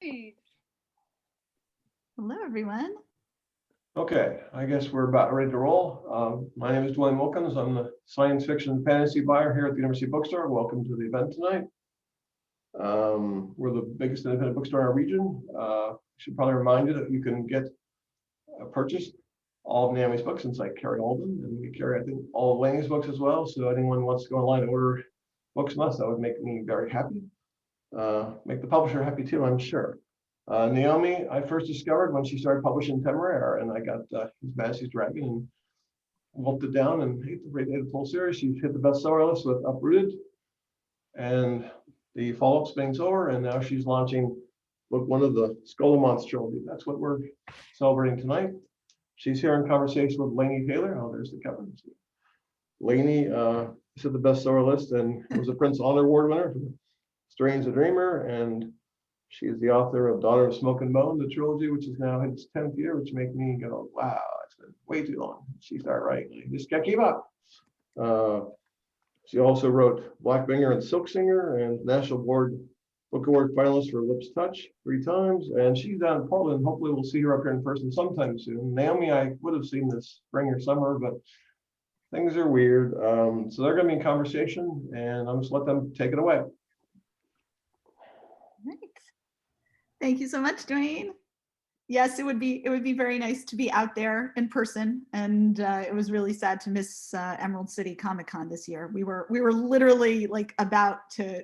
Right. Hello, everyone. Okay, I guess we're about ready to roll. My name is Dwayne Wilkins. I'm the science fiction and fantasy buyer here at the University Bookstore. Welcome to the event tonight. We're the biggest independent bookstore in our region. I should probably remind you that you can get purchase all of Naomi's books since I carry all of them, and we carry, I think, all of Laini's books as well. So anyone who wants to go online and order books from us, that would make me very happy. Make the publisher happy too, I'm sure. Naomi, I first discovered when she started publishing Theyre, and I got His Majesty's Dragon and wolfed it down and hate the full series. She's hit the bestseller list with Uprooted, and the follow-up Spinning Over, and now she's launching book one of the Scholomance trilogy. That's what we're celebrating tonight. She's here in conversation with Laini Taylor. Oh, there's the cover. Laini is at the bestseller list and was a Prince Honor Award winner for Strange the Dreamer, and she is the author of Daughter of Smoke and Bone, the trilogy, which is now in its 10th year, which makes me go, wow, it's been way too long. She started writing. I just can't keep up. She also wrote Blackbringer and Silk Singer and National Book Award finalist for Lips Touch 3 times. And she's down in Portland. Hopefully we'll see her up here in person sometime soon. Naomi, I would have seen this spring or summer, but things are weird. So they're going to be in conversation, and I'm just let them take it away. Great. Thank you so much, Dwayne. Yes, it would be very nice to be out there in person, and it was really sad to miss Emerald City Comic Con this year. We were literally like about to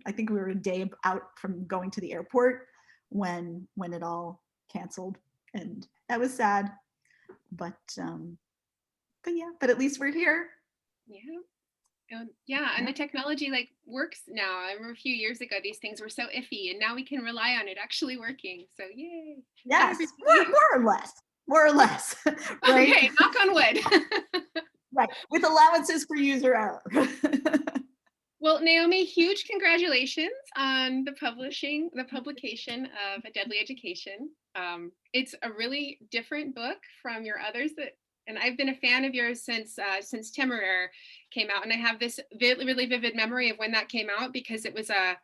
I think we were a day out from going to the airport when it all canceled, and that was sad. But yeah, but at least we're here. Yeah. And the technology works now. I remember a few years ago these things were so iffy, and now we can rely on it actually working. So yay! Yes, more or less. Right? Okay, knock on wood. Right, with allowances for user error. Well, Naomi, huge congratulations on the publication of A Deadly Education. It's a really different book from your others and I've been a fan of yours since Temeraire came out, and I have this really vivid memory of when that came out because it was I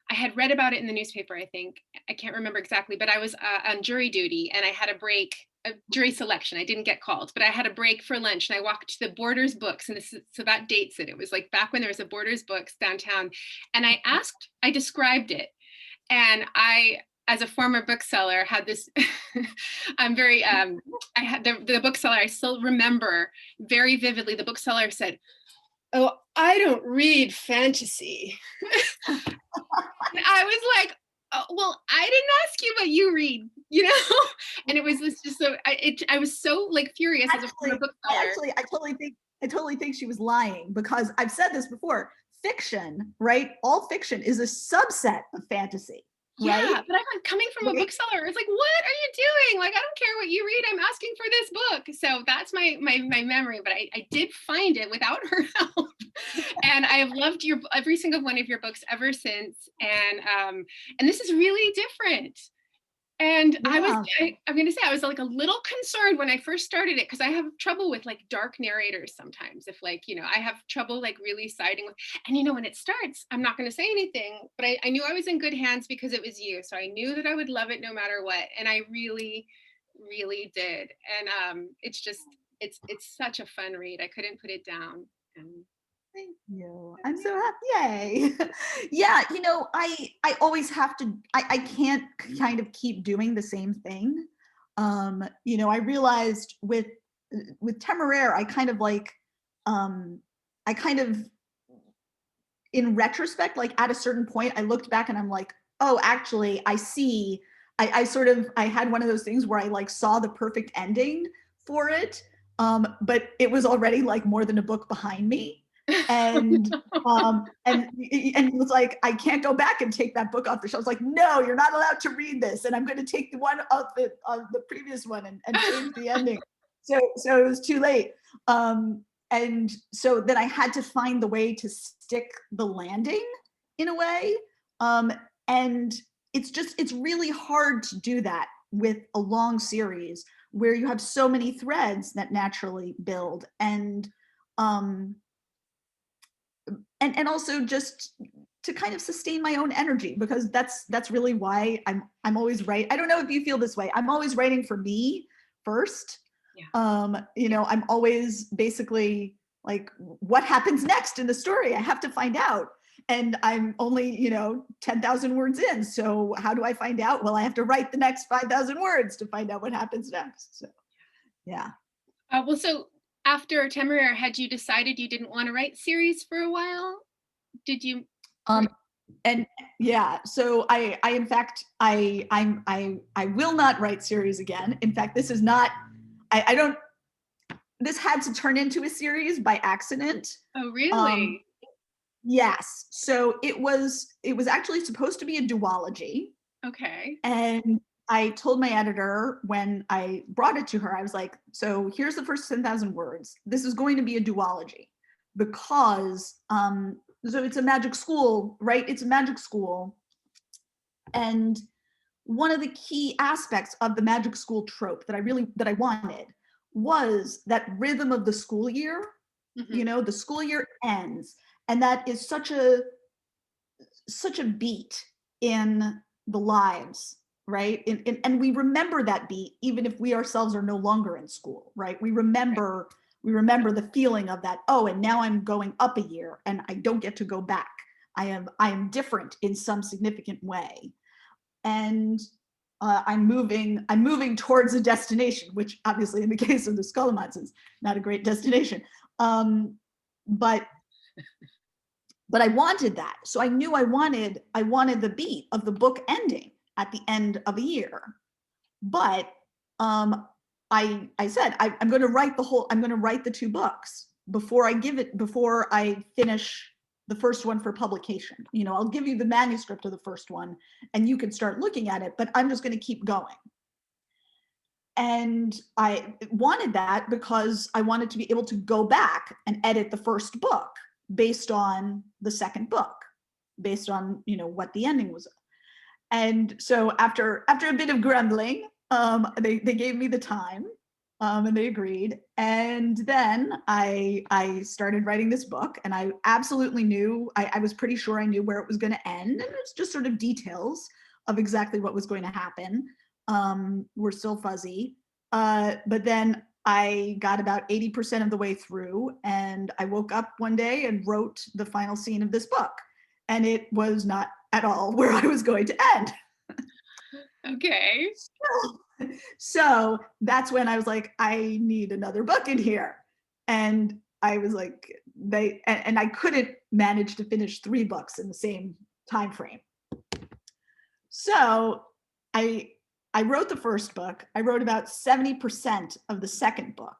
had read about it in the newspaper. I think I can't remember exactly, but I was on jury duty and I had a break, a jury selection. I didn't get called, but I had a break for lunch, and I walked to the Borders Books, and so that dates it. It was like back when there was a Borders Books downtown, and I described it, and as a former bookseller, had this, I'm very, I had the bookseller, I still remember very vividly, the bookseller said, "Oh, I don't read fantasy." And I was like, "Oh, well, I didn't ask you what you read, And it was just so, I was so furious as a former bookseller. I totally think she was lying, because I've said this before, fiction, right? All fiction is a subset of fantasy. Yeah, right? But I'm coming from a bookseller. It's like, what are you doing? I don't care what you read. I'm asking for this book. So that's my memory. But I did find it without her help, and I have loved every single one of your books ever since. And this is really different. And yeah. I'm going to say, I was a little concerned when I first started it, because I have trouble with dark narrators sometimes. If I have trouble really siding with, and when it starts, I'm not going to say anything, but I knew I was in good hands because it was you. So I knew that I would love it no matter what. And I really, really did. And it's such a fun read. I couldn't put it down. And thank you. I'm so happy. Yay. Yeah, I always have to, I can't kind of keep doing the same thing. I realized with Temeraire, I kind of in retrospect, at a certain point, I looked back and I'm like, oh, actually, I see, I had one of those things where I saw the perfect ending for it, but it was already more than a book behind me. And it was like, I can't go back and take that book off the shelf. I was like, no, you're not allowed to read this, and I'm going to take the one of the previous one and change the ending. So it was too late. And so then I had to find the way to stick the landing in a way. And it's really hard to do that with a long series where you have so many threads that naturally build, and also just to kind of sustain my own energy, because that's really why I'm always writing. I don't know if you feel this way. I'm always writing for me first. Yeah. You know, I'm always basically like, what happens next in the story? I have to find out. And I'm only, you know, 10,000 words in. So how do I find out? Well, I have to write the next 5,000 words to find out what happens next. So, yeah. Well, so after Temeraire, had you decided you didn't want to write series for a while? Did you? And yeah, so I in fact, I will not write series again. In fact, this is not, I don't, this had to turn into a series by accident. Oh, really? Yes. So it was actually supposed to be a duology. Okay. And I told my editor when I brought it to her, I was like, so here's the first 10,000 words. This is going to be a duology because, so it's a magic school, right? It's a magic school. And one of the key aspects of the magic school trope that I wanted was that rhythm of the school year. You know, the school year ends, and that is such a beat in the lives, right? And we remember that beat even if we ourselves are no longer in school, right? We remember the feeling of that. Oh, and now I'm going up a year and I don't get to go back. I am different in some significant way. And I'm moving towards a destination, which obviously in the case of the Scholomance is not a great destination. But I wanted that. So I knew I wanted the beat of the book ending at the end of a year. But I said, I'm going to write the 2 books before I finish the first one for publication. You know, I'll give you the manuscript of the first one and you can start looking at it, but I'm just going to keep going. And I wanted that because I wanted to be able to go back and edit the first book based on the second book, based on, you know, what the ending was. And so after a bit of grumbling, they gave me the time, and they agreed. And then I started writing this book, and I absolutely knew, I was pretty sure I knew where it was going to end. And it was just sort of details of exactly what was going to happen. Were still fuzzy. But then I got about 80% of the way through, and I woke up one day and wrote the final scene of this book. And it was not at all where I was going to end. Okay. So that's when I was like, I need another book in here. And I was like, and I couldn't manage to finish 3 books in the same time frame. So I wrote the first book. I wrote about 70% of the second book.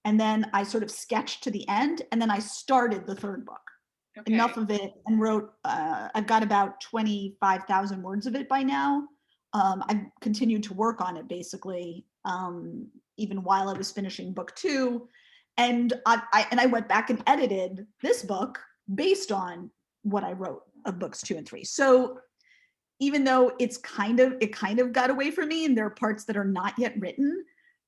And then I sort of sketched to the end, and then I started the third book. Okay. Enough of it, and wrote, I've got about 25,000 words of it by now. I've continued to work on it basically, even while I was finishing book 2. And I went back and edited this book based on what I wrote of books 2 and 3. So even though it kind of got away from me and there are parts that are not yet written,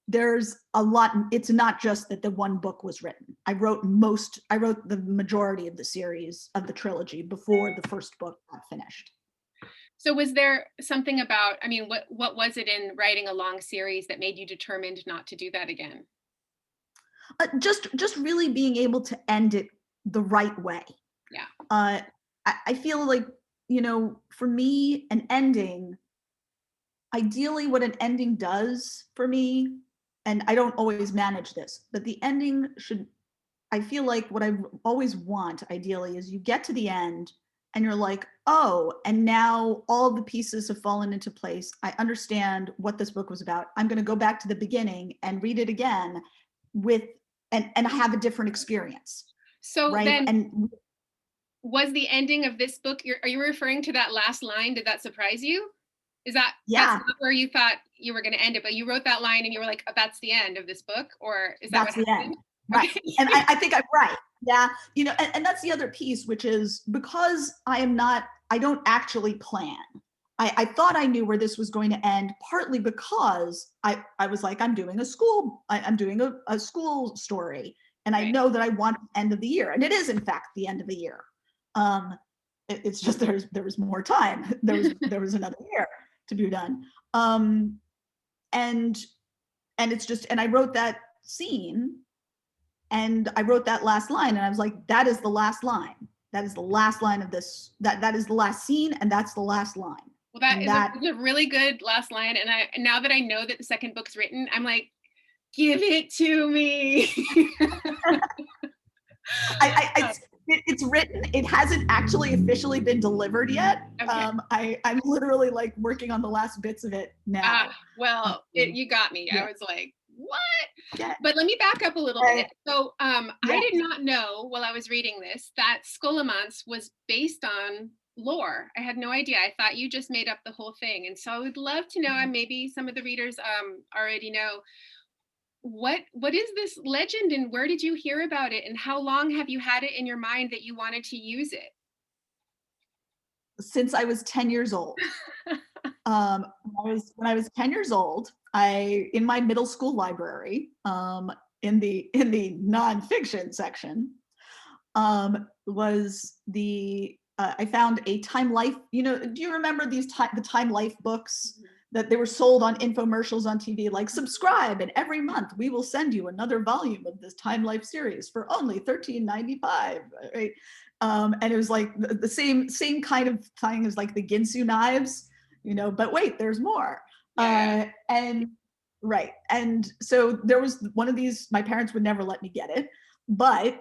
there's a lot. It's not just that the one book was written. I wrote the majority of the series of the trilogy before the first book got finished. So was there something about, I mean, what was it in writing a long series that made you determined not to do that again? Just really being able to end it the right way. Yeah. I feel like, you know, for me, an ending, ideally what an ending does for me, and I don't always manage this, but the ending should, I feel like what I always want ideally is you get to the end and you're like, oh, and now all the pieces have fallen into place. I understand what this book was about. I'm going to go back to the beginning and read it again and have a different experience. So right? Then and was the ending of this book, are you referring to that last line? Did that surprise you? Is that, yeah, that's not where you thought you were going to end it, but you wrote that line and you were like, oh, that's the end of this book? Or is that that's what the happened? end? Right. Okay. And I think I'm right. Yeah. You know, and that's the other piece, which is because I don't actually plan. I thought I knew where this was going to end, partly because I was like, I'm doing a school story. And I know that I want the end of the year. And it is, in fact, the end of the year. It's just there was more time. There was another year to be done. And it's just, and I wrote that scene, and I wrote that last line, and I was like, that is the last line. That is the last line of this. That is the last scene, and that's the last line. Well, that is a really good last line. And now that I know that the second book's written, I'm like, give it to me. It's written. It hasn't actually officially been delivered yet. Okay. I'm literally like working on the last bits of it now. You got me. Yeah. I was like, what? Yeah. But let me back up a little bit. So I did not know while I was reading this that Scholomance was based on lore. I had no idea. I thought you just made up the whole thing. And so I would love to know, and maybe some of the readers already know, what is this legend, and where did you hear about it, and how long have you had it in your mind that you wanted to use it? Since I was 10 years old. When I was 10 years old, in my middle school library, in the nonfiction section, was I found a Time Life. Do you remember the Time Life books that they were sold on infomercials on TV, like subscribe and every month we will send you another volume of this Time Life series for only $13.95, right? And it was like the same kind of thing as like the Ginsu knives, but wait, there's more. Yeah. And so there was one of these. My parents would never let me get it, but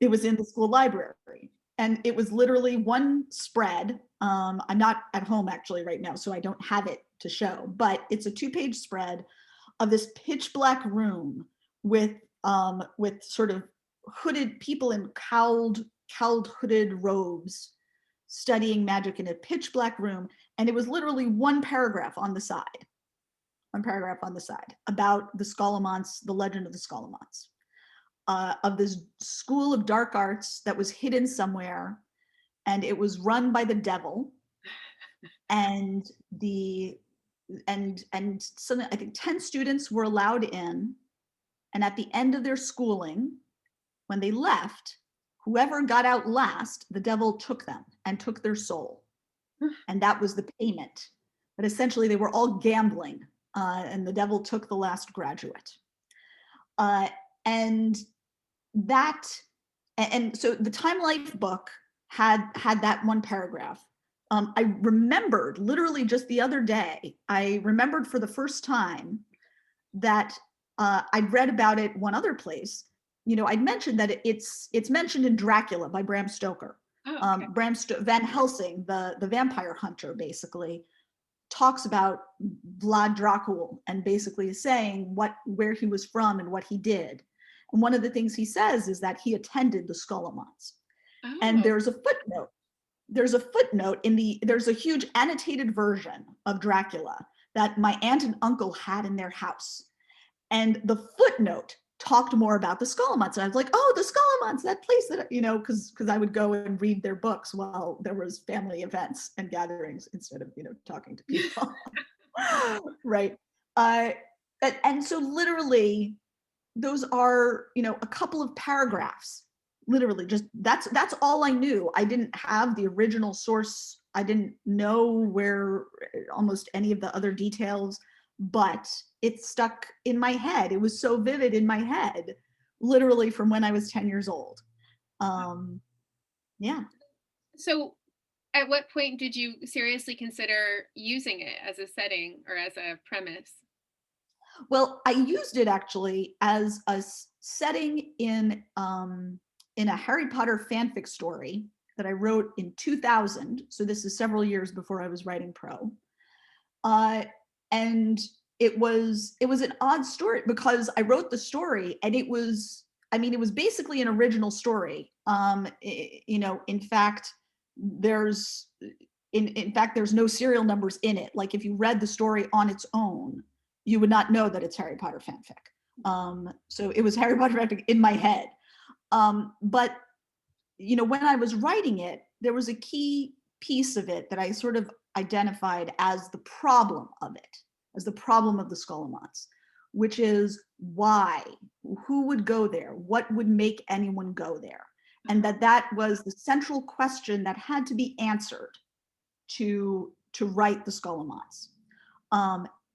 it was in the school library, and it was literally one spread. I'm not at home actually right now, so I don't have it to show, but it's a 2-page spread of this pitch black room with sort of hooded people in cowled hooded robes studying magic in a pitch black room. And it was literally one paragraph on the side about the Scholomance, the legend of the Scholomance, of this school of dark arts that was hidden somewhere, and it was run by the devil. And so I think 10 students were allowed in, and at the end of their schooling, when they left, whoever got out last, the devil took them and took their soul, and that was the payment. But essentially, they were all gambling, and the devil took the last graduate. And so the Time Life book had that one paragraph. I remembered literally just the other day, I remembered for the first time that I'd read about it one other place. I'd mentioned that it's mentioned in Dracula by Bram Stoker. Oh, okay. Van Helsing, the vampire hunter, basically talks about Vlad Dracul, and basically is saying where he was from and what he did. And one of the things he says is that he attended the Scholomance. Oh. And there's a footnote. There's a huge annotated version of Dracula that my aunt and uncle had in their house. And the footnote talked more about the Scholomance. And I was like, oh, the Scholomance, that place that, because I would go and read their books while there was family events and gatherings instead of, talking to people. Right. And so literally, those are, a couple of paragraphs. Literally, just that's all I knew. I didn't have the original source. I didn't know where almost any of the other details, but it stuck in my head. It was so vivid in my head, literally from when I was 10 years old. Yeah. So at what point did you seriously consider using it as a setting or as a premise? Well, I used it actually as a setting in a Harry Potter fanfic story that I wrote in 2000. So this is several years before I was writing Pro. And it was an odd story because I wrote the story, and it was basically an original story. In fact, there's no serial numbers in it. Like if you read the story on its own, you would not know that it's Harry Potter fanfic. So it was Harry Potter fanfic in my head. But when I was writing it, there was a key piece of it that I sort of identified as the problem of it, as the problem of the Scholomance, which is why, who would go there? What would make anyone go there? and that was the central question that had to be answered to write the Scholomance.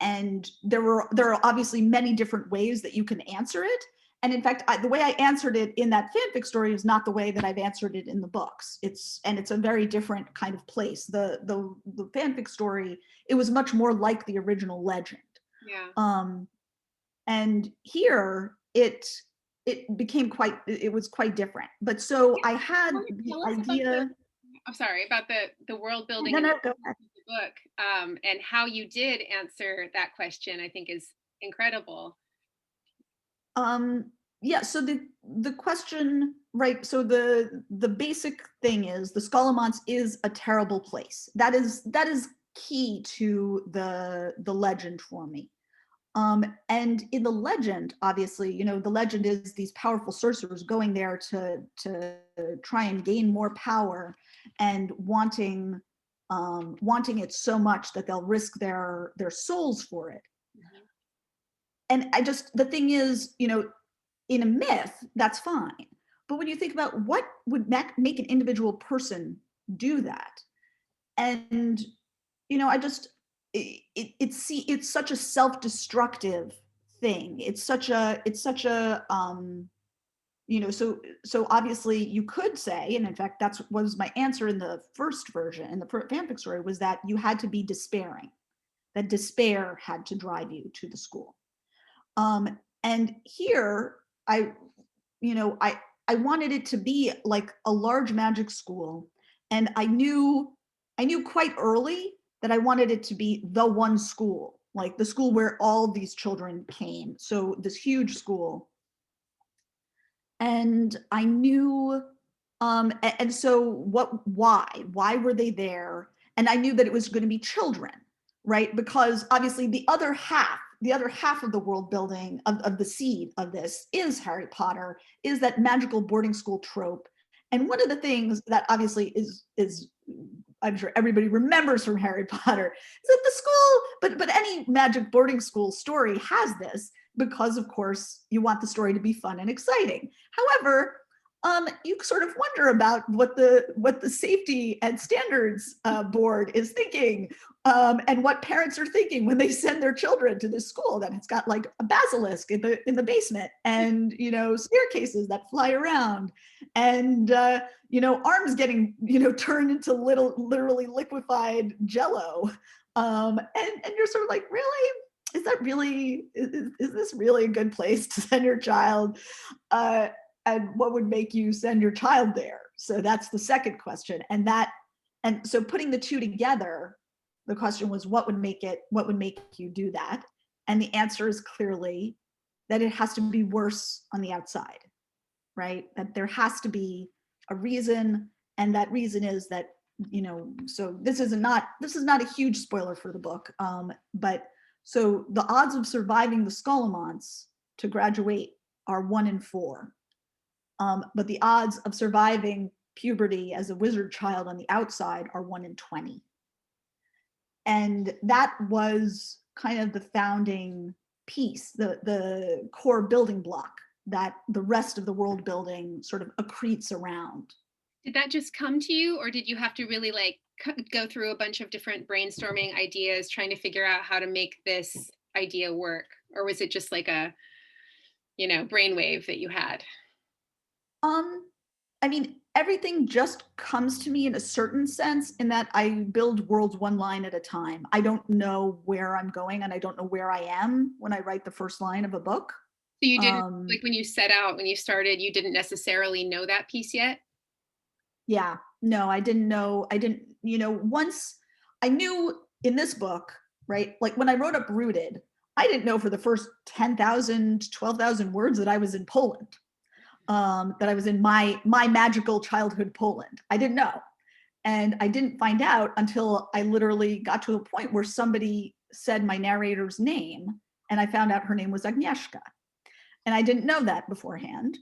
And there are obviously many different ways that you can answer it. And in fact, the way I answered it in that fanfic story is not the way that I've answered it in the books. It's a very different kind of place. The fanfic story, it was much more like the original legend. Yeah. And here it was quite different. But so I had the idea. I'm sorry, about the world building No, in no, the go ahead. book, and how you did answer that question, I think is incredible. Yeah, so the question, right, so the basic thing is the Scholomance is a terrible place. That is key to the legend for me. And in the legend, obviously, you know, the legend is these powerful sorcerers going there to try and gain more power and wanting it so much that they'll risk their souls for it. Mm-hmm. And the thing is, you know, in a myth, that's fine. But when you think about what would make an individual person do that, and you know, it's such a self-destructive thing. It's such a you know, so obviously you could say, and in fact that was my answer in the first version, in the fanfic story, was that you had to be despairing, that despair had to drive you to the school. And here I wanted it to be like a large magic school, and I knew quite early that I wanted it to be the one school, like the school where all these children came. So this huge school. And I knew, and so why were they there? And I knew that it was going to be children, right? Because obviously the other half of the world building of the seed of this is Harry Potter, is that magical boarding school trope. And one of the things that obviously is I'm sure everybody remembers from Harry Potter is that the school, but any magic boarding school story has this, because of course you want the story to be fun and exciting. However, you sort of wonder about what the safety and standards board is thinking, and what parents are thinking when they send their children to this school that has got like a basilisk in the basement, and you know, staircases that fly around, and you know, arms getting, you know, turned into literally liquefied jello, and you're sort of like, really? Is that really, is this really a good place to send your child? And what would make you send your child there? So that's the second question. And so putting the two together, the question was, what would make you do that? And the answer is clearly that it has to be worse on the outside, right? That there has to be a reason, and that reason is that, you know, so this is not a huge spoiler for the book, but so the odds of surviving the Scholomance to graduate are 1 in 4. But the odds of surviving puberty as a wizard child on the outside are 1 in 20. And that was kind of the founding piece, the core building block that the rest of the world building sort of accretes around. Did that just come to you, or did you have to really like go through a bunch of different brainstorming ideas trying to figure out how to make this idea work? Or was it just like a, you know, brainwave that you had? I mean, everything just comes to me in a certain sense, in that I build worlds one line at a time. I don't know where I'm going, and I don't know where I am when I write the first line of a book. So you didn't, like when you set out, when you started, you didn't necessarily know that piece yet? Yeah, no, I didn't know. You know, once I knew in this book, right? Like when I wrote up Rooted, I didn't know for the first 10,000, 12,000 words that I was in Poland. That I was in my magical childhood Poland. I didn't know. And I didn't find out until I literally got to a point where somebody said my narrator's name, and I found out her name was Agnieszka. And I didn't know that beforehand.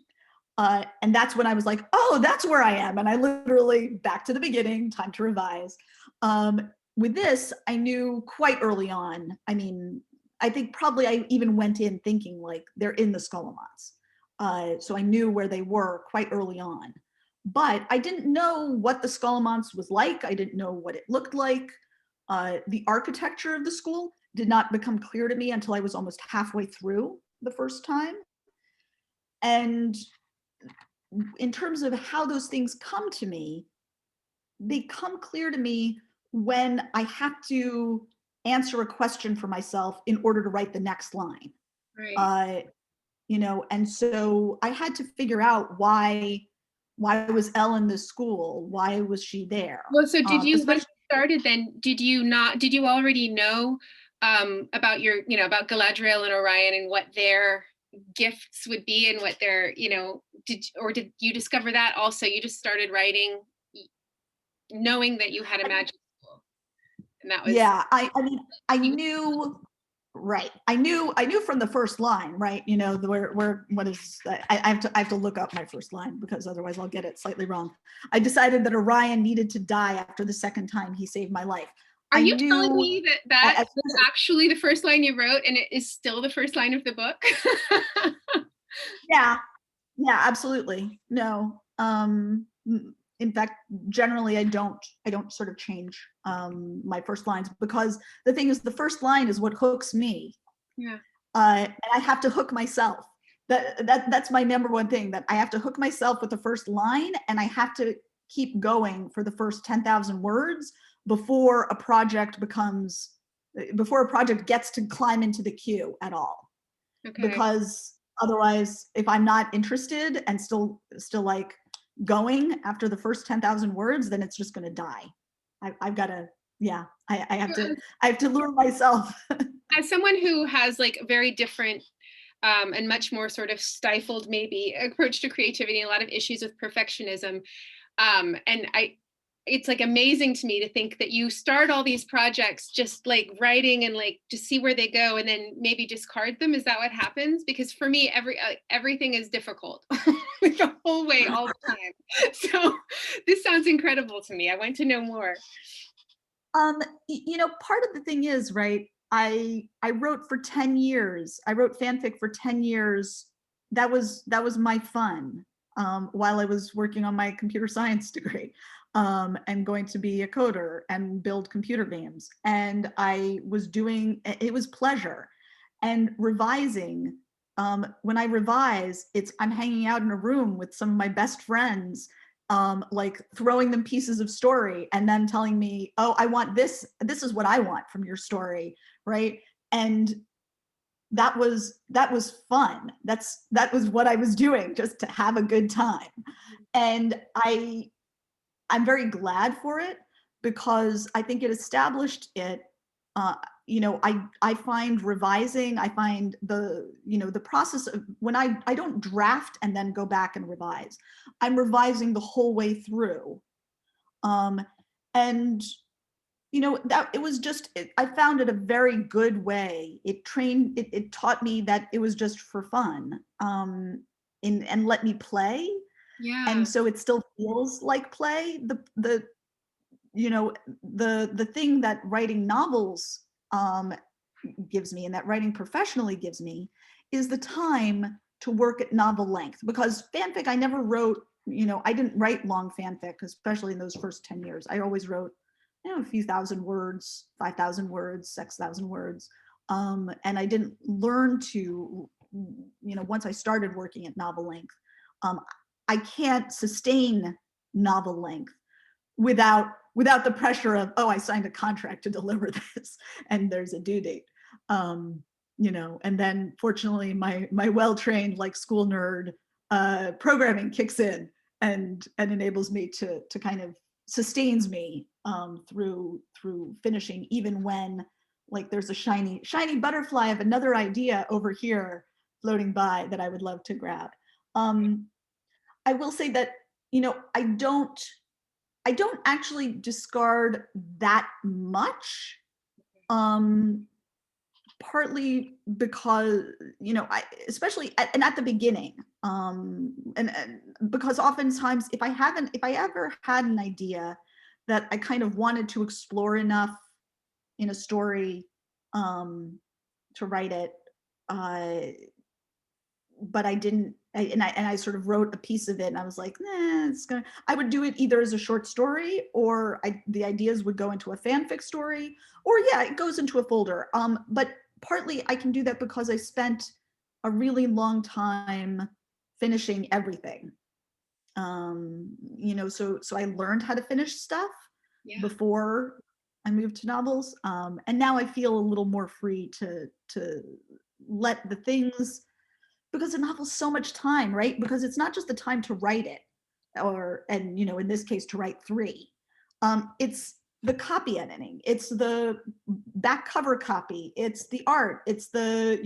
And that's when I was like, oh, that's where I am. And I literally, back to the beginning, time to revise. With this, I knew quite early on. I mean, I think probably I even went in thinking like they're in the Scholomance. So I knew where they were quite early on. but I didn't know what the Scholomance was like. I didn't know what it looked like. The architecture of the school did not become clear to me until I was almost halfway through the first time. And in terms of how those things come to me, they come clear to me when I have to answer a question for myself in order to write the next line. Right. And so I had to figure out why was Elle in this school? Why was she there? Well, so did you, when you Especially, started then, did you already know about about Galadriel and Orion and what their gifts would be and what their, did you discover that also? You just started writing knowing that you had a magic school and that was. yeah, I mean, I knew, right. I knew from the first line, right? What is, I have to look up my first line because otherwise I'll get it slightly wrong. I decided that Orion needed to die after the second time he saved my life. Are I you telling knew me that as is actually the first line you wrote and it is still the first line of the book? yeah, absolutely. No. In fact, generally I don't sort of change my first lines, because the thing is, the first line is what hooks me. Yeah. And I have to hook myself. That's my number one thing, that I have to hook myself with the first line, and I have to keep going for the first 10,000 words before a project gets to climb into the queue at all. Okay. Because otherwise, if I'm not interested and still like going after the first 10,000 words, then it's just going to die. I've got to, yeah, I have to lure myself. As someone who has like very different and much more sort of stifled maybe approach to creativity, and a lot of issues with perfectionism, and it's like amazing to me to think that you start all these projects just like writing and like just see where they go and then maybe discard them. Is that what happens? Because for me, everything is difficult the whole way, all the time. So this sounds incredible to me. I want to know more. Part of the thing is, right, I wrote for 10 years. I wrote fanfic for 10 years. That was my fun, while I was working on my computer science degree, and going to be a coder and build computer games. And it was pleasure. And revising, when I revise, I'm hanging out in a room with some of my best friends, like throwing them pieces of story and then telling me, oh, I want this is what I want from your story, right? And that was fun. That was what I was doing, just to have a good time. And I'm very glad for it, because I think it established it. I find revising, I find the process of when I don't draft and then go back and revise. I'm revising the whole way through. And that it was just, I found it a very good way. It taught me that it was just for fun, and let me play. Yeah. And so it still feels like play. The thing that writing novels gives me, and that writing professionally gives me, is the time to work at novel length. Because fanfic, I never wrote, I didn't write long fanfic, especially in those first 10 years. I always wrote, a few thousand words, 5,000 words, 6,000 words. And I didn't learn to, once I started working at novel length, I can't sustain novel length without the pressure of, oh, I signed a contract to deliver this and there's a due date. And then fortunately my well-trained, like, school nerd programming kicks in and enables me to kind of sustains me through finishing, even when, like, there's a shiny butterfly of another idea over here floating by that I would love to grab. I will say that, I don't actually discard that much, partly because, especially at the beginning, and because oftentimes if I ever had an idea that I kind of wanted to explore enough in a story to write it, but I didn't, and I sort of wrote a piece of it and I was like, nah, I would do it either as a short story, or the ideas would go into a fanfic story, or yeah, it goes into a folder. But partly I can do that because I spent a really long time finishing everything. So I learned how to finish stuff before I moved to novels. And now I feel a little more free to let the things, because a novel's so much time, right? Because it's not just the time to write it, and in this case to write 3. It's the copy editing, it's the back cover copy, it's the art, it's the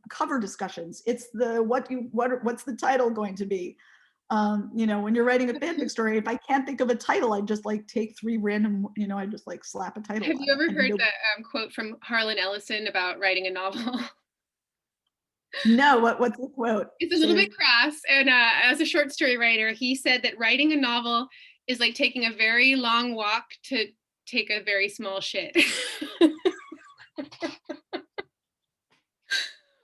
cover discussions, it's the what's the title going to be. When you're writing a fanfic story, if I can't think of a title, I just like take 3 random, I just like slap a title. Have you ever heard the quote from Harlan Ellison about writing a novel? No, what's the quote? It's a little bit crass, and as a short story writer, he said that writing a novel is like taking a very long walk to take a very small shit.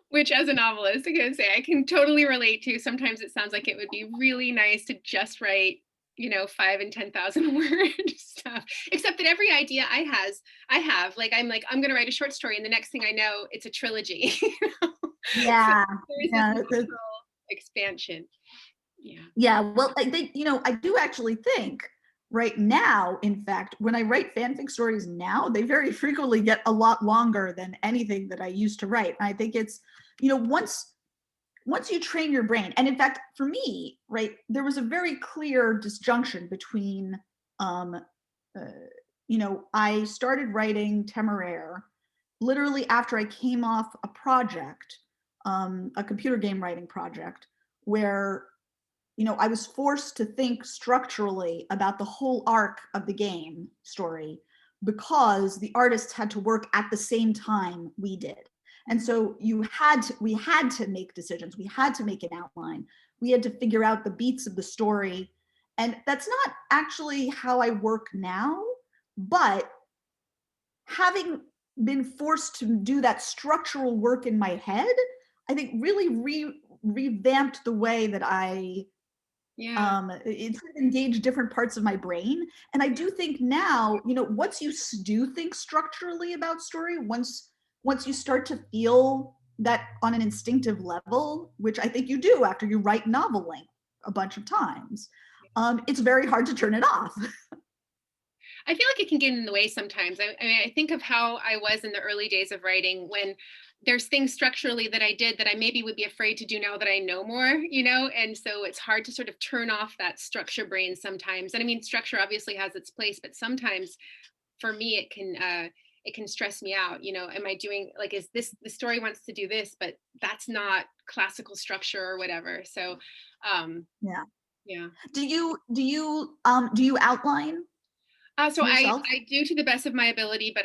Which, as a novelist, I gotta say, I can totally relate to. Sometimes it sounds like it would be really nice to just write 5 and 10,000 word stuff, except that every idea I have, like, I'm going to write a short story, and the next thing I know, it's a trilogy. Yeah. So there's this expansion. Yeah. Well, I think, I do actually think right now, in fact, when I write fanfic stories now, they very frequently get a lot longer than anything that I used to write. And I think it's, once you train your brain, and in fact, for me, right, there was a very clear disjunction between, I started writing Temeraire literally after I came off a project, a computer game writing project, where, I was forced to think structurally about the whole arc of the game story because the artists had to work at the same time we did. And so we had to make decisions. We had to make an outline. We had to figure out the beats of the story. And that's not actually how I work now, but having been forced to do that structural work in my head, I think really revamped the way that I it's engaged different parts of my brain. And I do think now, once you do think structurally about story, once you start to feel that on an instinctive level, which I think you do after you write novel length a bunch of times, it's very hard to turn it off. I feel like it can get in the way sometimes. I mean, I think of how I was in the early days of writing, when there's things structurally that I did that I maybe would be afraid to do now that I know more, and so it's hard to sort of turn off that structure brain sometimes. And I mean, structure obviously has its place, but sometimes for me, it can stress me out. Am I doing, like, is this, the story wants to do this, but that's not classical structure or whatever. So yeah. Do you outline? So I do to the best of my ability, but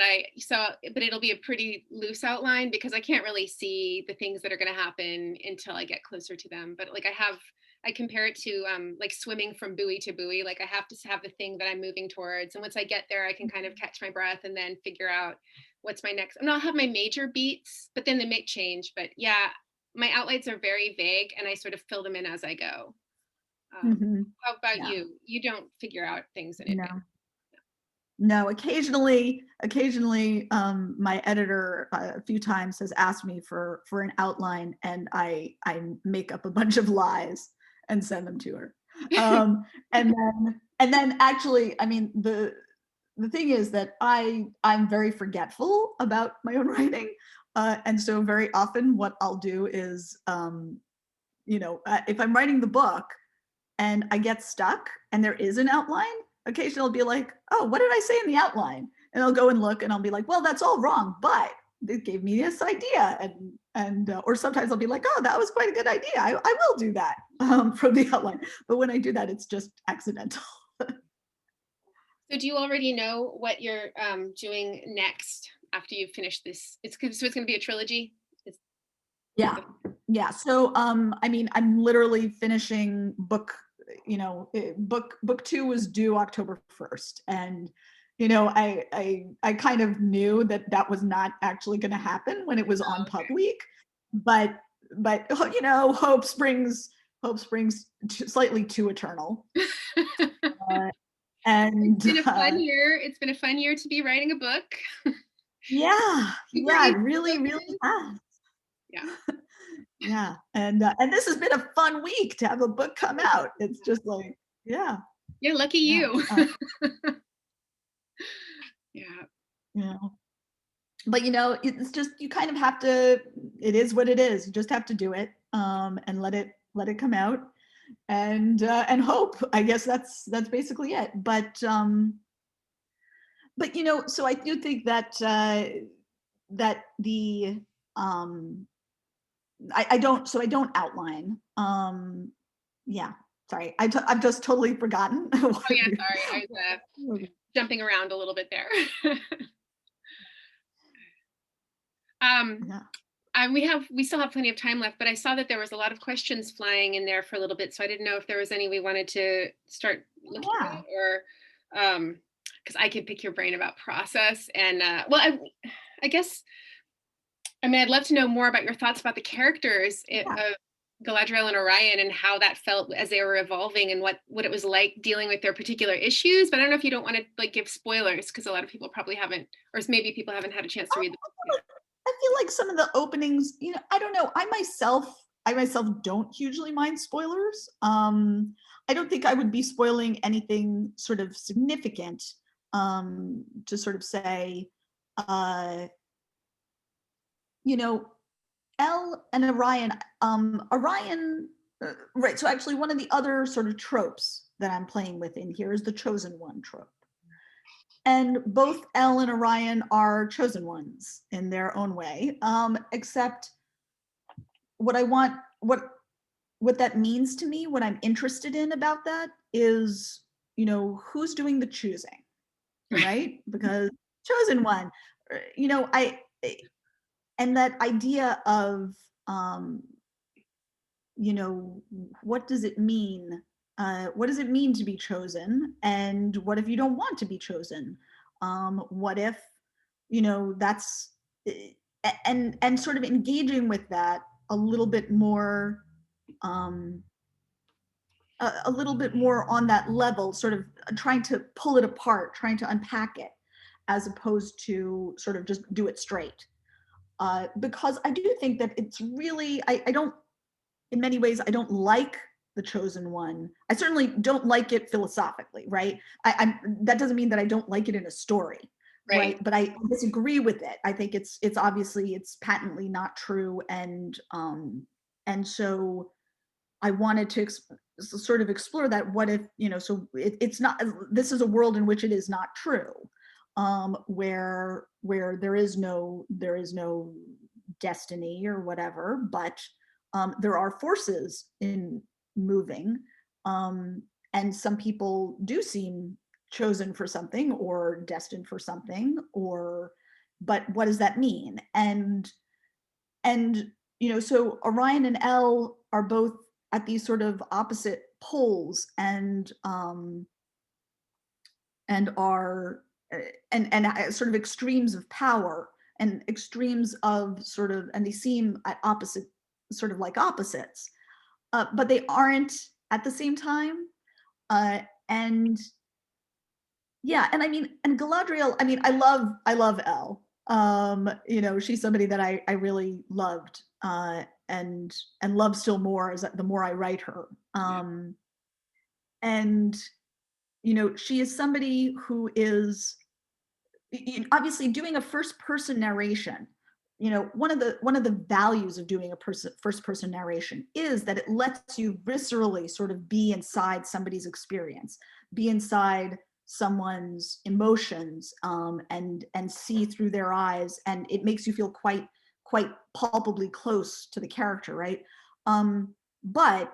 it'll be a pretty loose outline because I can't really see the things that are going to happen until I get closer to them. But like I compare it to like swimming from buoy to buoy. Like I have to have the thing that I'm moving towards, and once I get there, I can kind of catch my breath and then figure out what's my next. And I'll have my major beats, but then they may change. But yeah, my outlines are very vague, and I sort of fill them in as I go. How about you? You don't figure out things in advance. No, occasionally, my editor a few times has asked me for an outline, and I make up a bunch of lies and send them to her. And then actually, I mean, the thing is that I'm very forgetful about my own writing, and so very often what I'll do is, if I'm writing the book and I get stuck and there is an outline, occasionally I'll be like, oh, what did I say in the outline? And I'll go and look and I'll be like, well, that's all wrong, but it gave me this idea. Or sometimes I'll be like, oh, that was quite a good idea. I will do that from the outline. But when I do that, it's just accidental. So do you already know what you're doing next after you've finished this? So it's going to be a trilogy? Yeah. So, I mean, I'm literally finishing book 2 was due October 1st. And, I kind of knew that was not actually going to happen when it was on Pub Week, but but hope springs slightly too eternal. And it's been a fun year. It's been a fun year to be writing a book. yeah, it really has. Yeah. Yeah, and this has been a fun week to have a book come out. It's just like, yeah, lucky you. Yeah. But it's just, you kind of have to, it is what it is. You just have to do it, and let it come out, and hope. I guess that's basically it. But so I do think that that the I don't outline. Yeah, sorry, I've just totally forgotten. Oh yeah, sorry, I was jumping around a little bit there. We still have plenty of time left, but I saw that there was a lot of questions flying in there for a little bit, so I didn't know if there was any we wanted to start looking at, or because I could pick your brain about process, and I guess, I'd love to know more about your thoughts about the characters of Galadriel and Orion, and how that felt as they were evolving, and what it was like dealing with their particular issues. But I don't know if you don't want to give spoilers, because a lot of people probably haven't, or maybe people haven't had a chance to read them. I feel like some of the openings, I don't know. I myself don't hugely mind spoilers. I don't think I would be spoiling anything sort of significant, to sort of say, Elle and Orion, right. So actually, one of the other sort of tropes that I'm playing with in here is the chosen one trope. And both Elle and Orion are chosen ones in their own way, except what that means to me, what I'm interested in about that is, who's doing the choosing, right? Because chosen one, and that idea of, what does it mean? What does it mean to be chosen? And what if you don't want to be chosen? What if, that's, and sort of engaging with that a little bit more, a little bit more on that level, sort of trying to pull it apart, trying to unpack it, as opposed to sort of just do it straight. Because I do think that it's really, I don't, in many ways, I don't like the chosen one. I certainly don't like it philosophically, right? That doesn't mean that I don't like it in a story, right? But I disagree with it. I think it's obviously, it's patently not true, and so I wanted to sort of explore that. What if, so it's not, this is a world in which it is not true, where there is no destiny or whatever, but there are forces in moving, and some people do seem chosen for something or destined for something, but what does that mean? And so Orion and Elle are both at these sort of opposite poles, and are and sort of extremes of power, and extremes of sort of, and they seem at opposite, sort of like opposites, but they aren't at the same time. And yeah, and I mean, and Galadriel, I mean, I love Elle. She's somebody that I really loved, and love still more as the more I write her. And she is somebody who is obviously doing a first person narration. One of the values of doing a first person narration is that it lets you viscerally sort of be inside somebody's experience, be inside someone's emotions, and see through their eyes, and it makes you feel quite palpably close to the character, right? But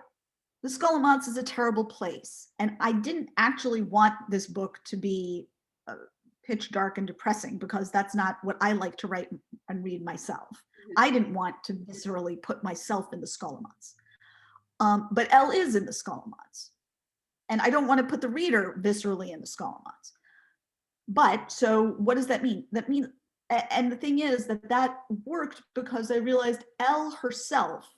the Scholomance is a terrible place, and I didn't actually want this book to be pitch dark and depressing, because that's not what I like to write and read myself. I didn't want to viscerally put myself in the Scholomance, but Elle is in the Scholomance, and I don't want to put the reader viscerally in the Scholomance. But so what does that mean? That means, and the thing is that worked because I realized Elle herself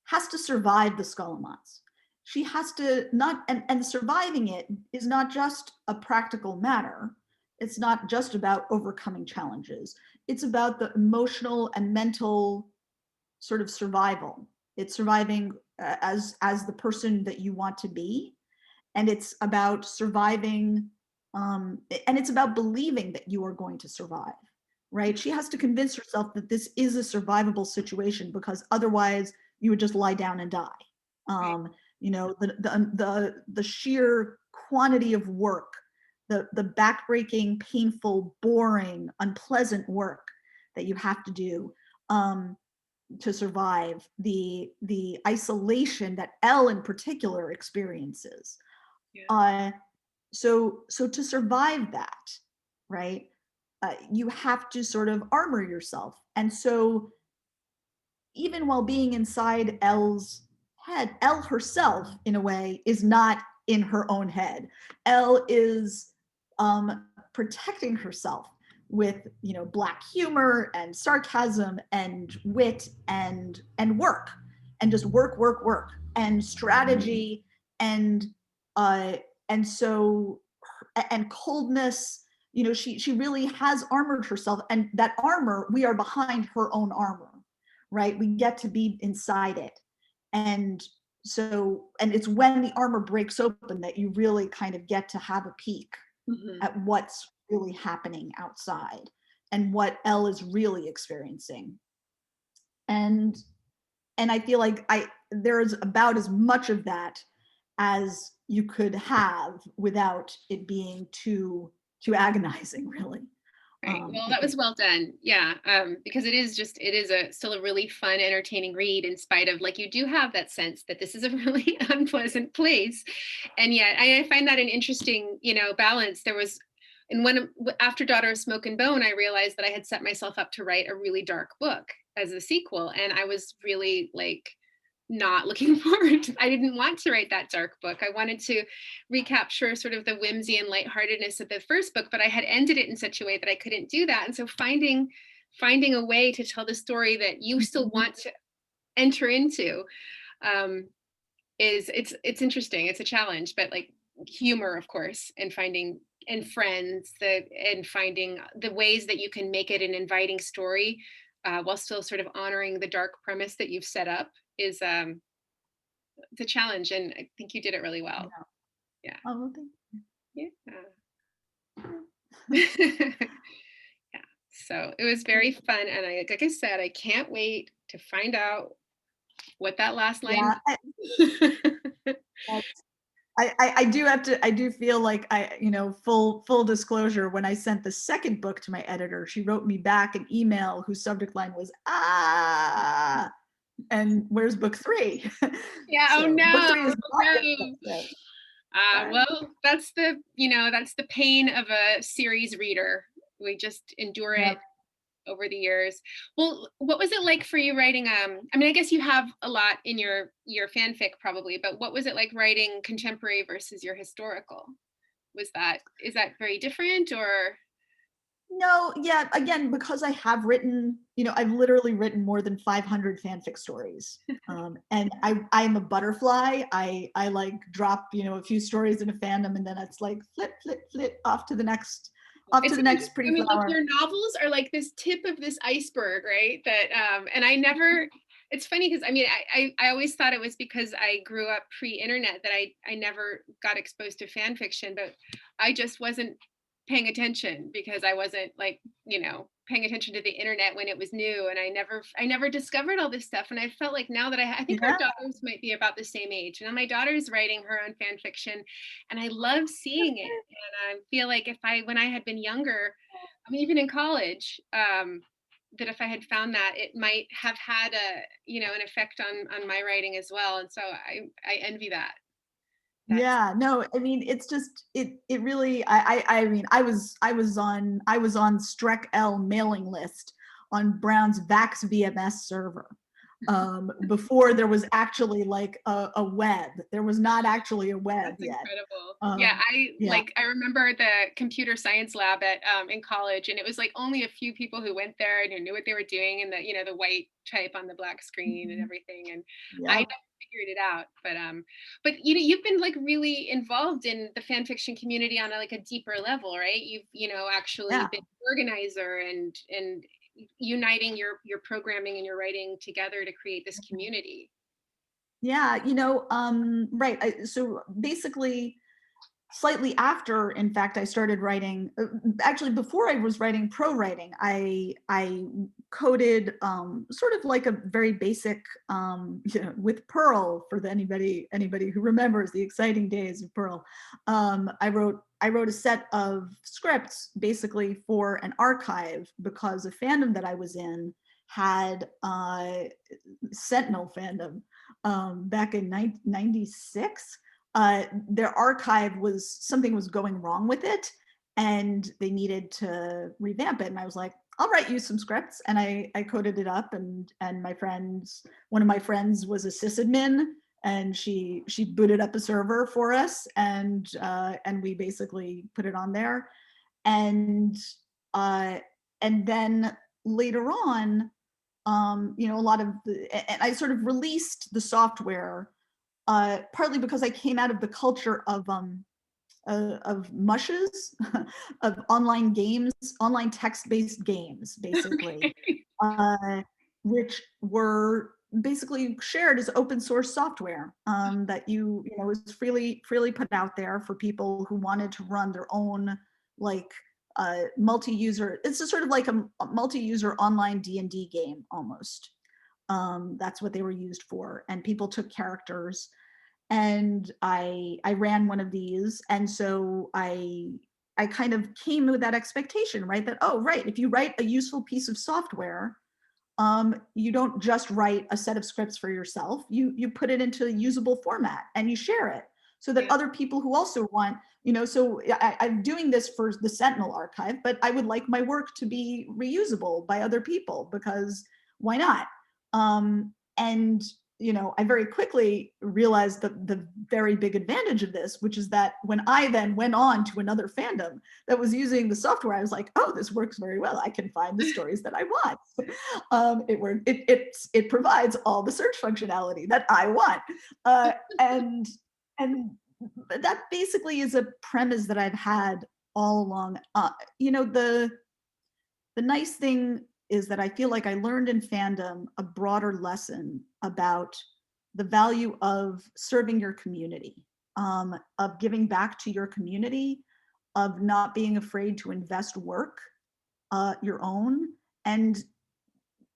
has to survive the Scholomance. She has to not, and surviving it is not just a practical matter. It's not just about overcoming challenges. It's about the emotional and mental sort of survival. It's surviving as the person that you want to be, and it's about surviving, and it's about believing that you are going to survive. Right? She has to convince herself that this is a survivable situation, because otherwise you would just lie down and die. You know, the sheer quantity of work, the backbreaking, painful, boring, unpleasant work that you have to do to survive, the isolation that Elle in particular experiences. Yeah. So to survive that, right, you have to sort of armor yourself. And so even while being inside Elle's head, Elle herself, in a way, is not in her own head. Elle is protecting herself with, you know, black humor and sarcasm and wit and work, and just work and strategy and so and coldness. You know, she really has armored herself, and that armor, we are behind her own armor, right? We get to be inside it. And so, and it's when the armor breaks open that you really kind of get to have a peek at what's really happening outside and what Elle is really experiencing. And I feel like there's about as much of that as you could have without it being too agonizing, really. Right. Well, that was well done. Yeah. Because it is still a really fun, entertaining read, in spite of, like, you do have that sense that this is a really unpleasant place. And yet I find that an interesting, you know, balance. There was, and when, after Daughter of Smoke and Bone, I realized that I had set myself up to write a really dark book as a sequel. And I was really, like, not looking forward to, I didn't want to write that dark book. I wanted to recapture sort of the whimsy and lightheartedness of the first book, but I had ended it in such a way that I couldn't do that. And so finding a way to tell the story that you still want to enter into it's interesting. It's a challenge, but, like, humor, of course, and finding, and friends, and finding the ways that you can make it an inviting story while still sort of honoring the dark premise that you've set up is the challenge. And I think you did it really well. Yeah. Oh, thank you. Yeah. Yeah. So it was very fun. And like I said, I can't wait to find out what that last line. I do feel like you know, full disclosure, when I sent the second book to my editor, she wrote me back an email whose subject line was, and where's book 3? Yeah. So, oh no. Book 3 is well, that's the pain of a series reader. We just endure it over the years. Well, what was it like for you writing? I mean, I guess you have a lot in your fanfic probably, but what was it like writing contemporary versus your historical? Is that very different, or? No, yeah, again, because I have written, you know, I've literally written more than 500 fanfic stories. And I'm a butterfly. I like drop, you know, a few stories in a fandom, and then it's like flip off to the next pretty flower. Your novels are like this tip of this iceberg, right? That and I never, it's funny because I mean, I always thought it was because I grew up pre-internet that I never got exposed to fan fiction, but I just wasn't paying attention because I wasn't, like, you know, paying attention to the internet when it was new, and I never discovered all this stuff. And I felt like now that I think our daughters might be about the same age. Now my daughter's writing her own fan fiction, and I love seeing it. And I feel like when I had been younger, I mean, even in college, that if I had found that, it might have had an effect on my writing as well. And so I envy that. Yeah, no, I mean, it's just it really, I mean, I was on Strek L mailing list on Brown's Vax VMS server. before there was actually like a web. There was not actually a web That's yet. incredible. Yeah, Yeah. I remember the computer science lab at in college, and it was like only a few people who went there and who knew what they were doing, and the white type on the black screen and everything. And I Yep. never figured it out. But you've been like really involved in the fan fiction community on like a deeper level, right? You've actually Yeah. been organizer and uniting your programming and your writing together to create this community. Yeah, right. So basically, slightly after, in fact, I started writing. Actually, before I was writing pro writing, I coded sort of like a very basic, with Perl for anybody who remembers the exciting days of Perl. I wrote a set of scripts basically for an archive because a fandom that I was in had Sentinel fandom back in 96. Their archive something was going wrong with it, and they needed to revamp it. And I was like, I'll write you some scripts, and I coded it up. And one of my friends was a sysadmin, and she booted up a server for us, and we basically put it on there. And uh, and then later on, a lot of and I sort of released the software, partly because I came out of the culture of mushes, of online games, online text-based games, basically, Okay. which were basically shared as open source software, that was freely put out there for people who wanted to run their own, like, multi-user. It's a sort of like a multi-user online D&D game almost. That's what they were used for, and people took characters, and I ran one of these. And so I kind of came with that expectation, right? That, oh, right, if you write a useful piece of software, you don't just write a set of scripts for yourself. You put it into a usable format and you share it so that Yeah. other people who also want, so I'm doing this for the Sentinel archive, but I would like my work to be reusable by other people, because why not? And I very quickly realized the very big advantage of this, which is that when I then went on to another fandom that was using the software, I was like, oh, this works very well. I can find the stories that I want. It provides all the search functionality that I want, and that basically is a premise that I've had all along. The nice thing is that I feel like I learned in fandom a broader lesson about the value of serving your community, of giving back to your community, of not being afraid to invest work, your own, and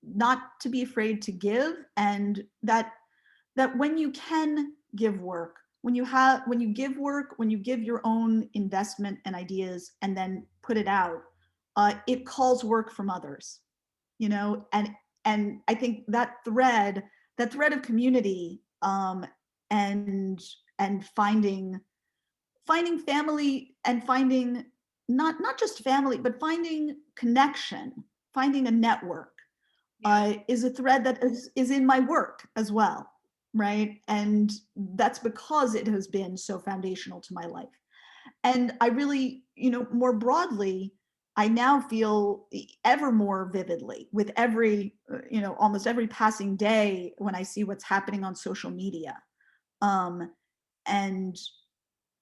not to be afraid to give. And that when you can give work, when you give work, when you give your own investment and ideas and then put it out, it calls work from others, and I think that thread of community, and finding family, and finding not just family, but finding connection, finding a network, is a thread that is in my work as well, right? And that's because it has been so foundational to my life. And I really, more broadly, I now feel ever more vividly with every, almost every passing day when I see what's happening on social media. And,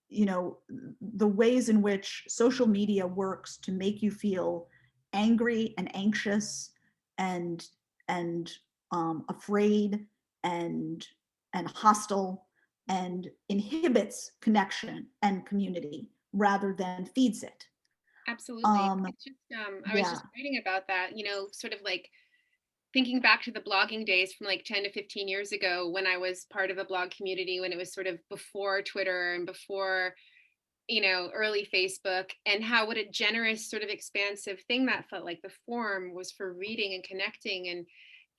the ways in which social media works to make you feel angry and anxious and afraid and hostile, and inhibits connection and community rather than feeds it. Absolutely. It's just I was Yeah. just writing about that, sort of like thinking back to the blogging days from like 10 to 15 years ago when I was part of a blog community, when it was sort of before Twitter and before, early Facebook, and how what a generous sort of expansive thing that felt like. The forum was for reading and connecting,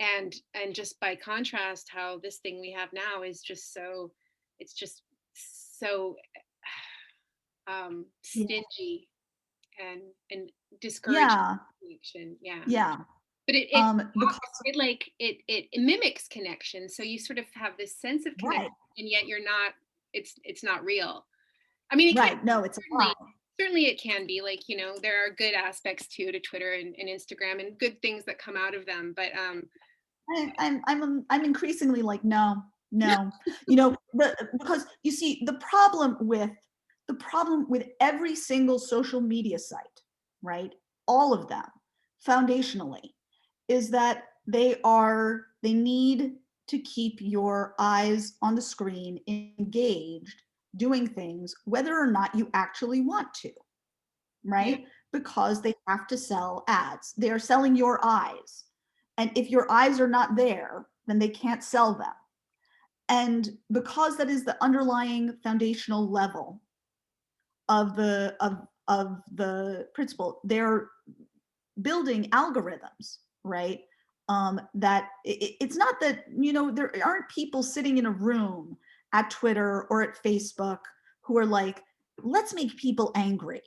and just by contrast, how this thing we have now is just so, it's just so Yeah. stingy and discouraging Yeah. connection. Yeah. Yeah. But Because it mimics connection. So you sort of have this sense of connection, right, and yet you're not, it's not real. I mean, it can right. No, it's a lie. certainly it can be, like, there are good aspects to Twitter and Instagram and good things that come out of them. But I'm increasingly like, no, because you see the problem with every single social media site, right? All of them, foundationally, is that they need to keep your eyes on the screen, engaged, doing things, whether or not you actually want to, right? Because they have to sell ads. They are selling your eyes. And if your eyes are not there, then they can't sell them. And because that is the underlying foundational level of the principle, they're building algorithms, right? That it's not that, there aren't people sitting in a room at Twitter or at Facebook who are like, let's make people angry,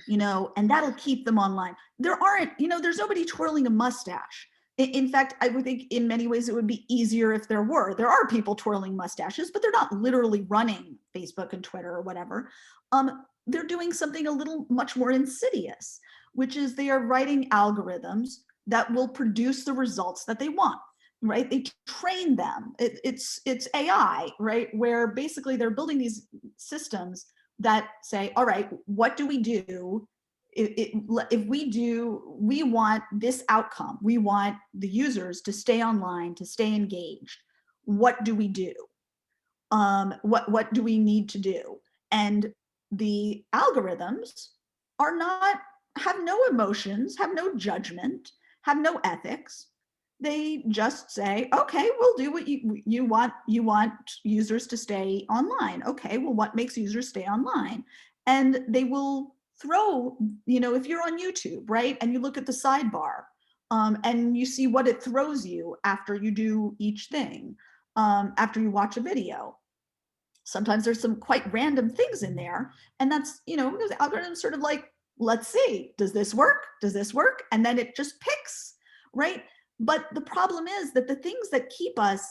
and that'll keep them online. There aren't, there's nobody twirling a mustache. In fact, I would think in many ways it would be easier if there were. There are people twirling mustaches, but they're not literally running Facebook and Twitter or whatever. They're doing something a little much more insidious, which is they are writing algorithms that will produce the results that they want, right? They train them. It's AI, right? Where basically they're building these systems that say, all right, what do we do? If we want this outcome, we want the users to stay online, to stay engaged. What do we do? What do we need to do? And the algorithms have no emotions, have no judgment, have no ethics. They just say, okay, we'll do what you want. You want users to stay online. Okay, well, what makes users stay online? And they will throw, if you're on YouTube, right, and you look at the sidebar, and you see what it throws you after you do each thing, after you watch a video. Sometimes there's some quite random things in there, and that's, those algorithms sort of like, let's see, does this work? Does this work? And then it just picks, right? But the problem is that the things that keep us,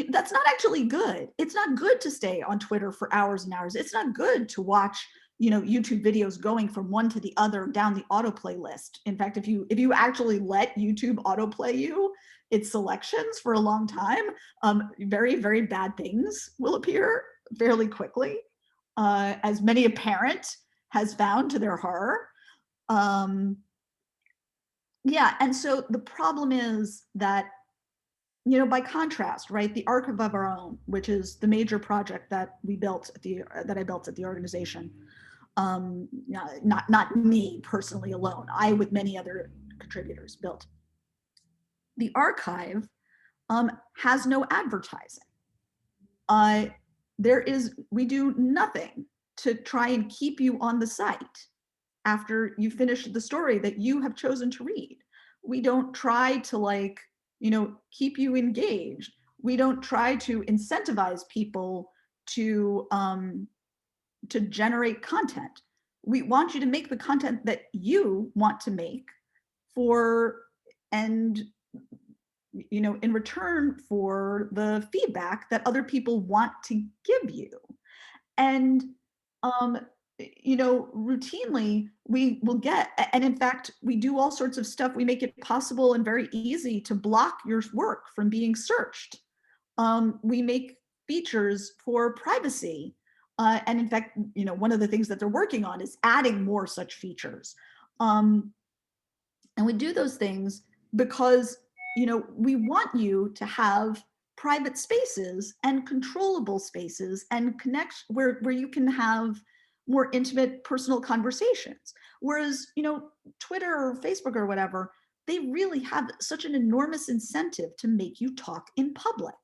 that's not actually good. It's not good to stay on Twitter for hours and hours. It's not good to watch, YouTube videos going from one to the other down the autoplay list. In fact, if you actually let YouTube autoplay you its selections for a long time, very, very bad things will appear fairly quickly, as many a parent has found to their horror. Yeah, and so the problem is that, by contrast, right, the Archive of Our Own, which is the major project that I built at the organization, not me personally alone, I with many other contributors built. The archive has no advertising. We do nothing to try and keep you on the site after you finish the story that you have chosen to read. We don't try to keep you engaged. We don't try to incentivize people to generate content. We want you to make the content that you want to make and in return for the feedback that other people want to give you. And routinely we will get, and in fact we do all sorts of stuff. We make it possible and very easy to block your work from being searched. We make features for privacy, and in fact, one of the things that they're working on is adding more such features. And we do those things because we want you to have private spaces and controllable spaces and connect where you can have more intimate personal conversations. Whereas, Twitter or Facebook or whatever, they really have such an enormous incentive to make you talk in public.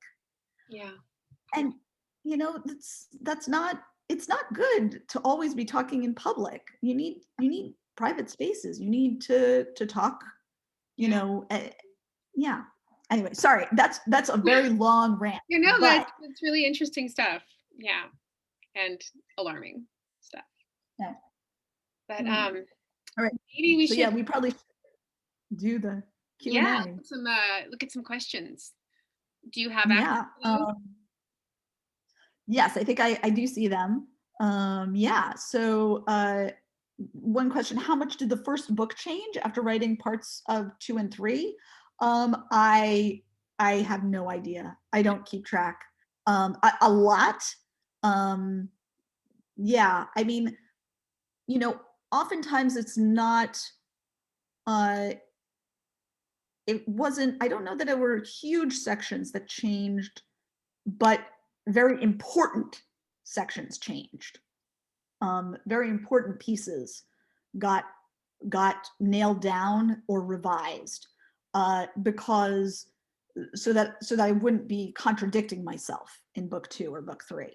Yeah. And, it's not good to always be talking in public. You need private spaces. You need to talk, yeah. Anyway, sorry, that's a very long rant. That's really interesting stuff. Yeah. And alarming stuff. Yeah. But all right. maybe we should. Yeah, we probably should do the Yeah, Q&A. look at some questions. Do you have access Yeah. to those? Yes, I think I do see them. Yeah. So one question: how much did the first book change after writing parts of 2 and 3? I have no idea. I don't keep track. A lot. Um, yeah. I mean, oftentimes it's not. It wasn't. I don't know that there were huge sections that changed, but very important sections changed. Very important pieces got nailed down or revised, because so that I wouldn't be contradicting myself in book 2 or book 3.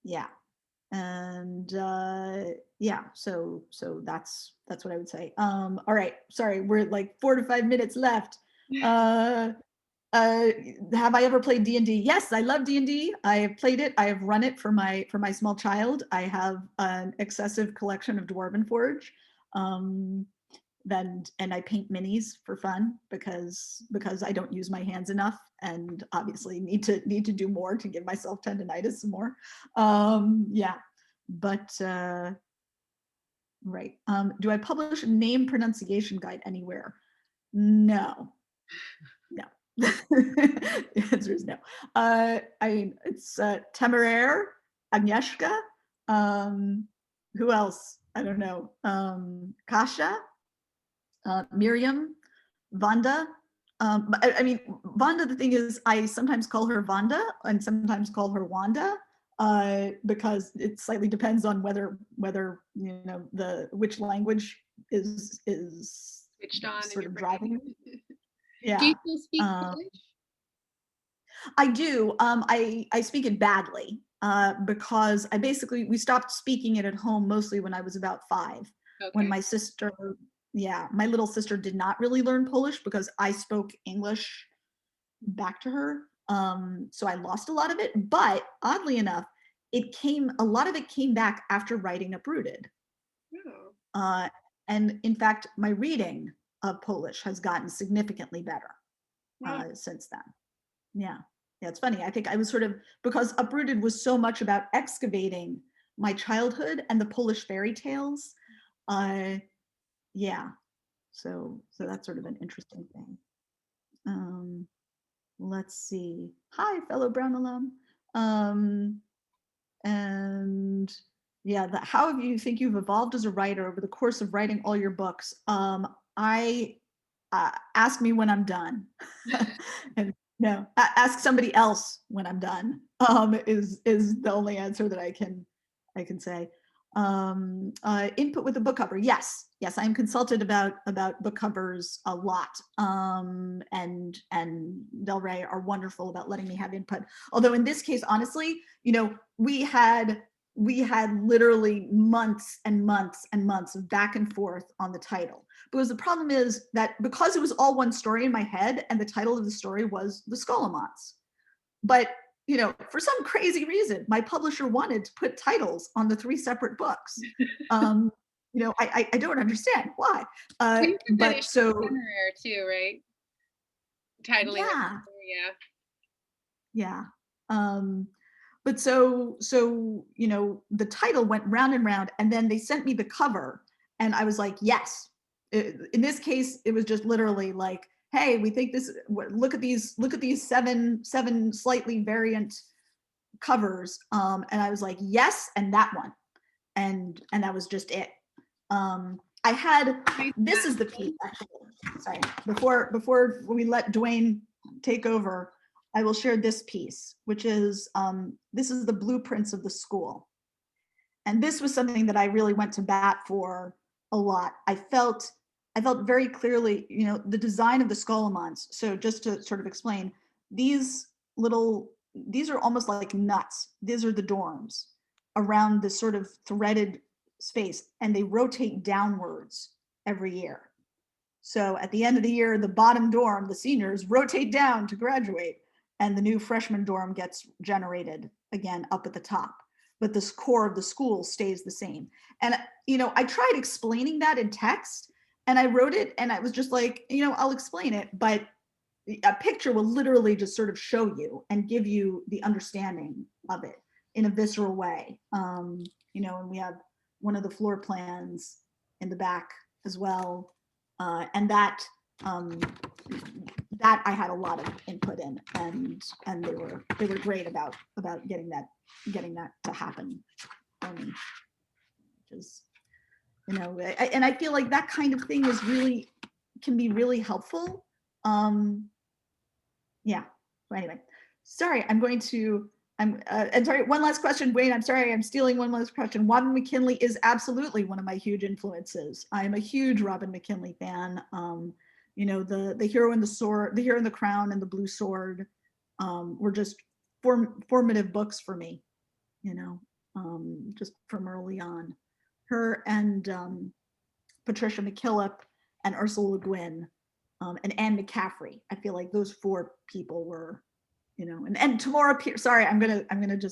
Yeah. And yeah, so that's what I would say. All right, sorry, we're like 4 to 5 minutes left. Have I ever played D&D? Yes, I love D&D. I have played it. I have run it for my small child. I have an excessive collection of Dwarven Forge. And I paint minis for fun because I don't use my hands enough, and obviously need to do more to give myself tendonitis some more. Yeah, but right. Do I publish a name pronunciation guide anywhere? No. The answer is no. I mean, it's Temeraire, Agnieszka. Who else? I don't know. Kasha, Miriam, Vanda. I mean, Vanda, the thing is, I sometimes call her Vanda and sometimes call her Wanda, because it slightly depends on whether which language is Switched on and sort you're of driving. Yeah. Do you still speak Polish? I do. I speak it badly, because we stopped speaking it at home mostly when I was about 5. When Okay. my sister, my little sister did not really learn Polish because I spoke English back to her. So I lost a lot of it, but oddly enough, a lot of it came back after writing Uprooted. Oh. And in fact, my reading of Polish has gotten significantly better since then. Yeah. Yeah, it's funny. I think I was sort of, because Uprooted was so much about excavating my childhood and the Polish fairy tales. Yeah. So that's sort of an interesting thing. Let's see. Hi, fellow Brown alum. And yeah, how have you think you've evolved as a writer over the course of writing all your books? I ask me when I'm done. And no, ask somebody else when I'm done, is the only answer that I can say. Input with the book cover. Yes, I am consulted about book covers a lot. And theyre are wonderful about letting me have input. Although in this case, honestly, we had literally months and months and months of back and forth on the title. Because the problem is that because it was all one story in my head, and the title of the story was The Scholomance. But for some crazy reason, my publisher wanted to put titles on the 3 separate books. I don't understand why. But so Temeraire too, right? Titling. Yeah. Yeah. But so the title went round and round, and then they sent me the cover, and I was like, yes. In this case, it was just literally like, hey, we think this. Look at these 7 slightly variant covers, and I was like, yes, and that one, and that was just it. I had this is the piece actually. Sorry, before we let Dwayne take over, I will share this piece, which is this is the blueprints of the school. And this was something that I really went to bat for a lot. I felt very clearly, the design of the Scholomance. So just to sort of explain, these are almost like nuts. These are the dorms around this sort of threaded space, and they rotate downwards every year. So at the end of the year, the bottom dorm, the seniors, rotate down to graduate, and the new freshman dorm gets generated again up at the top. But this core of the school stays the same. And I tried explaining that in text, And I wrote it and I was just like, I'll explain it, but a picture will literally just sort of show you and give you the understanding of it in a visceral way. And we have one of the floor plans in the back as well. And that I had a lot of input in, and they were great about getting that to happen. Which is, and I feel like that kind of thing can be really helpful. Yeah. So anyway, sorry, and sorry, one last question, Wayne, I'm sorry, I'm stealing one last question. Robin McKinley is absolutely one of my huge influences. I'm a huge Robin McKinley fan. The hero in the sword, the hero in the crown, and the blue sword were just formative books for me, just from early on. Her and Patricia McKillip and Ursula Le Guin and Anne McCaffrey. I feel like those four people were, and Tamora Pierce. Sorry,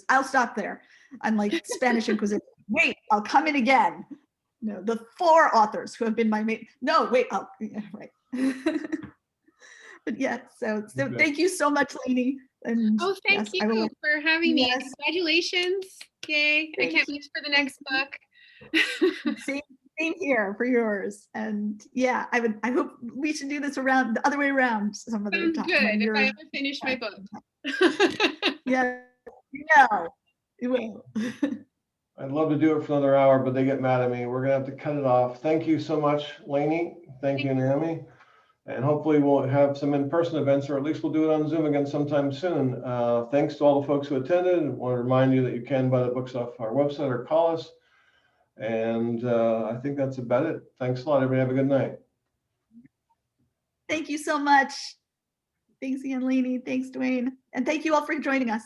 I'll stop there. I'm like Spanish Inquisition. Wait, I'll come in again. The four authors who have been my main. No, wait. Right. But yeah, so Okay. Thank you so much, Laini. And thank you for having me. Congratulations. Yay. I can't wait for the next book. Same here for yours. And yeah, I hope we should do this around the other way around some other time. Good. If I ever finish my book. Yeah, you will. I'd love to do it for another hour, but they get mad at me. We're gonna have to cut it off. Thank you so much, Laini. Thank you, Naomi. And hopefully we'll have some in-person events, or at least we'll do it on Zoom again sometime soon. Thanks to all the folks who attended. I want to remind you that you can buy the books off our website or call us. And I think that's about it. Thanks a lot, everybody. Have a good night. Thank you so much. Thanks again, Laini. Thanks, Dwayne. And thank you all for joining us.